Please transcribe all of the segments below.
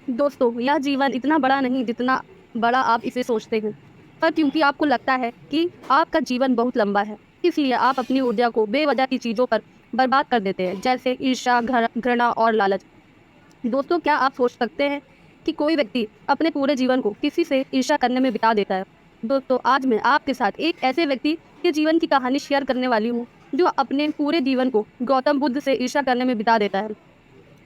दोस्तों, यह जीवन इतना बड़ा नहीं जितना बड़ा आप इसे सोचते हैं, पर क्योंकि आपको लगता है कि आपका जीवन बहुत लंबा है, इसलिए आप अपनी ऊर्जा को बेवजह की चीज़ों पर बर्बाद कर देते हैं, जैसे ईर्ष्या, घृणा और लालच। दोस्तों, क्या आप सोच सकते हैं कि कोई व्यक्ति अपने पूरे जीवन को किसी से ईर्ष्या करने में बिता देता है? दोस्तों, आज मैं आपके साथ एक ऐसे व्यक्ति के जीवन की कहानी शेयर करने वाली हूँ, जो अपने पूरे जीवन को गौतम बुद्ध से ईर्ष्या करने में बिता देता है।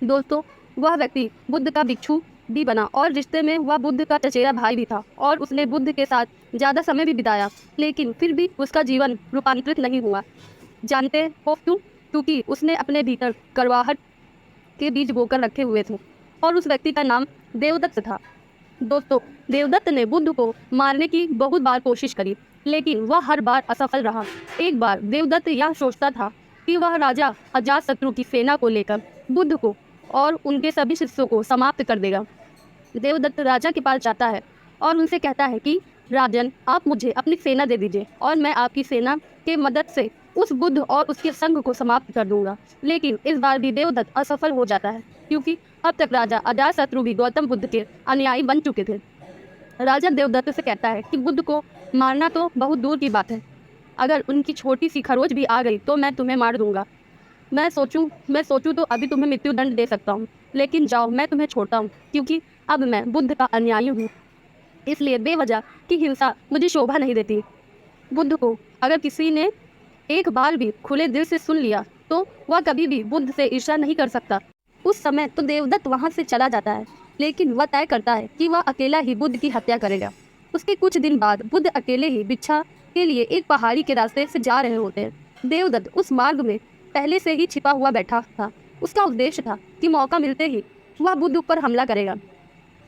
दोस्तों, वह व्यक्ति बुद्ध का भिक्षु भी बना और रिश्ते में वह बुद्ध का चचेरा भाई भी था और उसने बुद्ध के साथ ज़्यादा समय भी बिताया, लेकिन फिर भी उसका जीवन रूपांतरित नहीं हुआ। जानते हो क्यों? क्योंकि उसने अपने भीतर कड़वाहट के बीज बोकर रखे हुए थे और उस व्यक्ति का नाम देवदत्त था। दोस्तों, देवदत्त ने बुद्ध को मारने की बहुत बार कोशिश करी, लेकिन वह हर बार असफल रहा। एक बार देवदत्त यह सोचता था कि वह राजा अजातशत्रु की सेना को लेकर बुद्ध को और उनके सभी शिष्यों को समाप्त कर देगा। देवदत्त राजा के पास जाता है और उनसे कहता है कि राजन, आप मुझे अपनी सेना दे दीजिए और मैं आपकी सेना के मदद से उस बुद्ध और उसके संघ को समाप्त कर दूंगा। लेकिन इस बार भी देवदत्त असफल हो जाता है, क्योंकि अब तक राजा अजातशत्रु भी गौतम बुद्ध के अनुयायी बन चुके थे। राजा देवदत्त से कहता है कि बुद्ध को मारना तो बहुत दूर की बात है, अगर उनकी छोटी सी खरोच भी आ गई तो मैं तुम्हें मार दूंगा। मैं सोचूं तो अभी तुम्हें मृत्यु दंड दे सकता हूँ, लेकिन जाओ, मैं तुम्हें छोड़ता हूँ, क्योंकि अब मैं बुद्ध का अनुयायी हूँ, इसलिए बेवजह की हिंसा मुझे शोभा नहीं देती। बुद्ध को अगर किसी ने एक बार भी खुले दिल से सुन लिया तो वह कभी भी बुद्ध से ईर्ष्या नहीं कर सकता। उस समय तो देवदत्त वहाँ से चला जाता है, लेकिन वह तय करता है कि वह अकेला ही बुद्ध की हत्या करेगा। उसके कुछ दिन बाद बुद्ध अकेले ही भिक्षा के लिए एक पहाड़ी के रास्ते से जा रहे होते हैं। देवदत्त उस मार्ग में पहले से ही छिपा हुआ बैठा था। उसका उद्देश्य था कि मौका मिलते ही वह बुद्ध पर हमला करेगा।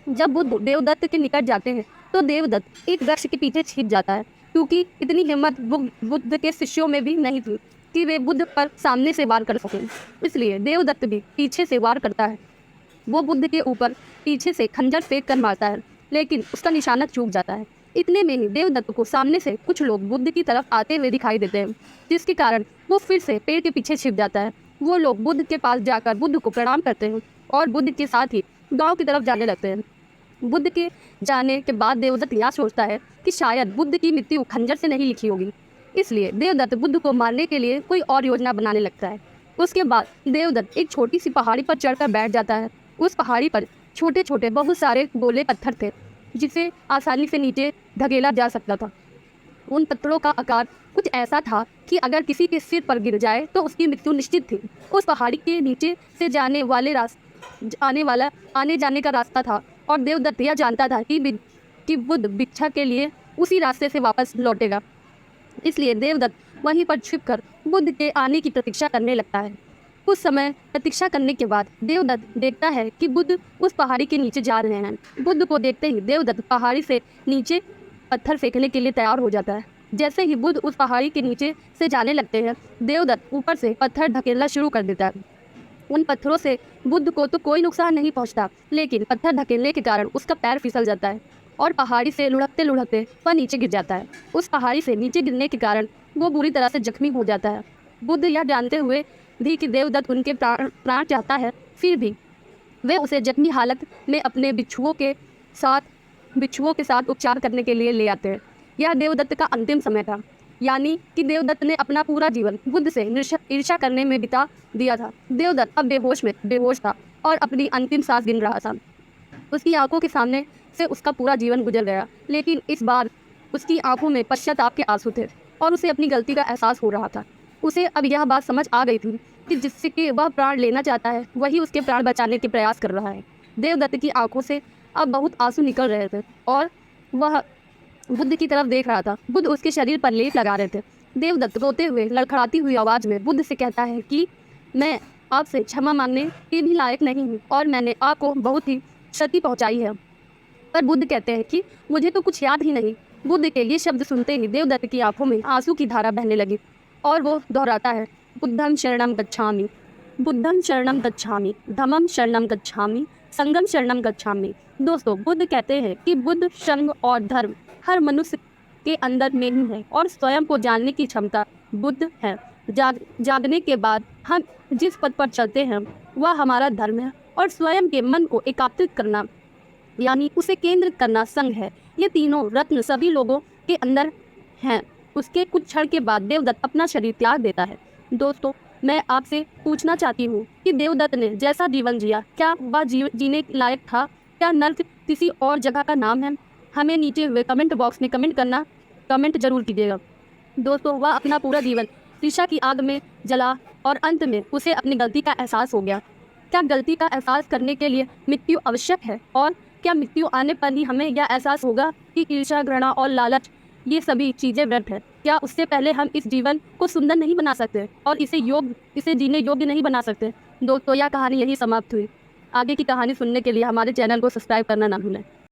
जब बुद्ध देवदत्त के निकट जाते हैं तो देवदत्त एक वृक्ष के पीछे छिप जाता है, क्योंकि इतनी हिम्मत बुद्ध के शिष्यों में भी नहीं थी कि वे बुद्ध पर सामने से वार कर सकें। इसलिए देवदत्त भी पीछे से वार करता है। वो बुद्ध के ऊपर पीछे से खंजर फेंक कर मारता है, लेकिन उसका निशाना चूक जाता है। इतने में ही देवदत्त को सामने से कुछ लोग बुद्ध की तरफ आते हुए दिखाई देते हैं, जिसके कारण वो फिर से पेड़ के पीछे छिप जाता है। वो लोग बुद्ध के पास जाकर बुद्ध को प्रणाम करते हैं और बुद्ध के साथ ही गाँव की तरफ जाने लगते हैं। बुद्ध के जाने के बाद देवदत्त यह सोचता है कि शायद बुद्ध की मृत्यु खंजर से नहीं लिखी होगी, इसलिए देवदत्त बुद्ध को मारने के लिए कोई और योजना बनाने लगता है। उसके बाद देवदत्त एक छोटी सी पहाड़ी पर चढ़कर बैठ जाता है। उस पहाड़ी पर छोटे छोटे बहुत सारे गोले पत्थर थे, जिसे आसानी से नीचे धकेला जा सकता था। उन पत्थरों का आकार कुछ ऐसा था कि अगर किसी के सिर पर गिर जाए तो उसकी मृत्यु निश्चित थी। उस पहाड़ी के नीचे से आने जाने का रास्ता था और देवदत्त यह जानता था कि बुद्ध भिक्षा के लिए उसी रास्ते से वापस लौटेगा। इसलिए देवदत्त वहीं पर छिपकर बुद्ध के आने की प्रतीक्षा करने लगता है। कुछ समय प्रतीक्षा करने के बाद देवदत्त देखता है कि बुद्ध उस पहाड़ी के नीचे जा रहे हैं। बुद्ध को देखते ही देवदत्त पहाड़ी से नीचे पत्थर फेंकने के लिए तैयार हो जाता है। जैसे ही बुद्ध उस पहाड़ी के नीचे से जाने लगते हैं, देवदत्त ऊपर से पत्थर धकेलना शुरू कर देता है। उन पत्थरों से बुद्ध को तो कोई नुकसान नहीं पहुंचता, लेकिन पत्थर धकेलने के कारण उसका पैर फिसल जाता है और पहाड़ी से लुढ़कते लुढ़कते वह नीचे गिर जाता है। उस पहाड़ी से नीचे गिरने के कारण वो बुरी तरह से जख्मी हो जाता है। बुद्ध यह जानते हुए भी कि देवदत्त उनके प्राण चाहता है, फिर भी वे उसे जख्मी हालत में अपने बिच्छुओं के साथ उपचार करने के लिए ले आते हैं। यह देवदत्त का अंतिम समय था, यानी कि देवदत्त ने अपना पूरा जीवन बुद्ध से ईर्ष्या करने में बिता दिया था। देवदत्त अब बेहोश था और अपनी अंतिम सांस गिन रहा था। उसकी आंखों के सामने से उसका पूरा जीवन गुजर गया, लेकिन इस बार उसकी आंखों में पश्चाताप के आंसू थे और उसे अपनी गलती का एहसास हो रहा था। उसे अब यह बात समझ आ गई थी कि जिससे कि वह प्राण लेना चाहता है, वही उसके प्राण बचाने के प्रयास कर रहा है। देवदत्त की आंखों से अब बहुत आंसू निकल रहे थे और वह बुद्ध की तरफ देख रहा था। बुद्ध उसके शरीर पर लेप लगा रहे थे। देवदत्त रोते हुए लड़खड़ाती हुई आवाज़ में बुद्ध से कहता है कि मैं आपसे क्षमा मांगने के भी लायक नहीं हूँ और मैंने आपको बहुत ही क्षति पहुँचाई है। पर बुद्ध कहते हैं कि मुझे तो कुछ याद ही नहीं। बुद्ध के ये शब्द सुनते ही देवदत्त की आंखों में आंसू की धारा बहने लगी और वो दोहराता है, बुद्धं शरणं गच्छामि, बुद्धं शरणं गच्छामि, धम्मं शरणं गच्छामि, संघं शरणं गच्छामि। दोस्तों, बुद्ध कहते हैं कि बुद्ध, संघ और धर्म हर मनुष्य के अंदर में ही है और स्वयं को जानने की क्षमता बुद्ध है। जागने के बाद हम जिस पथ पर चलते हैं वह हमारा धर्म है और स्वयं के मन को एकाग्रित करना यानी उसे केंद्रित करना संग है। ये तीनों रत्न सभी लोगों के अंदर हैं। उसके कुछ क्षण के बाद देवदत्त अपना शरीर त्याग देता है। दोस्तों, मैं आपसे पूछना चाहती हूँ कि देवदत्त ने जैसा जीवन जिया, क्या वह जीने लायक था? क्या नर्क किसी और जगह का नाम है? हमें नीचे हुए कमेंट बॉक्स में कमेंट जरूर कीजिएगा। दोस्तों, वह अपना पूरा जीवन शीशा की आग में जला और अंत में उसे अपनी गलती का एहसास हो गया। क्या गलती का एहसास करने के लिए मृत्यु आवश्यक है? और क्या मृत्यु आने पर ही हमें यह एहसास होगा कि ईर्ष्या, घृणा और लालच ये सभी चीज़ें व्यर्थ है? क्या उससे पहले हम इस जीवन को सुंदर नहीं बना सकते और इसे जीने योग्य नहीं बना सकते? दोस्तों, यह कहानी यही समाप्त हुई। आगे की कहानी सुनने के लिए हमारे चैनल को सब्सक्राइब करना ना भूलें।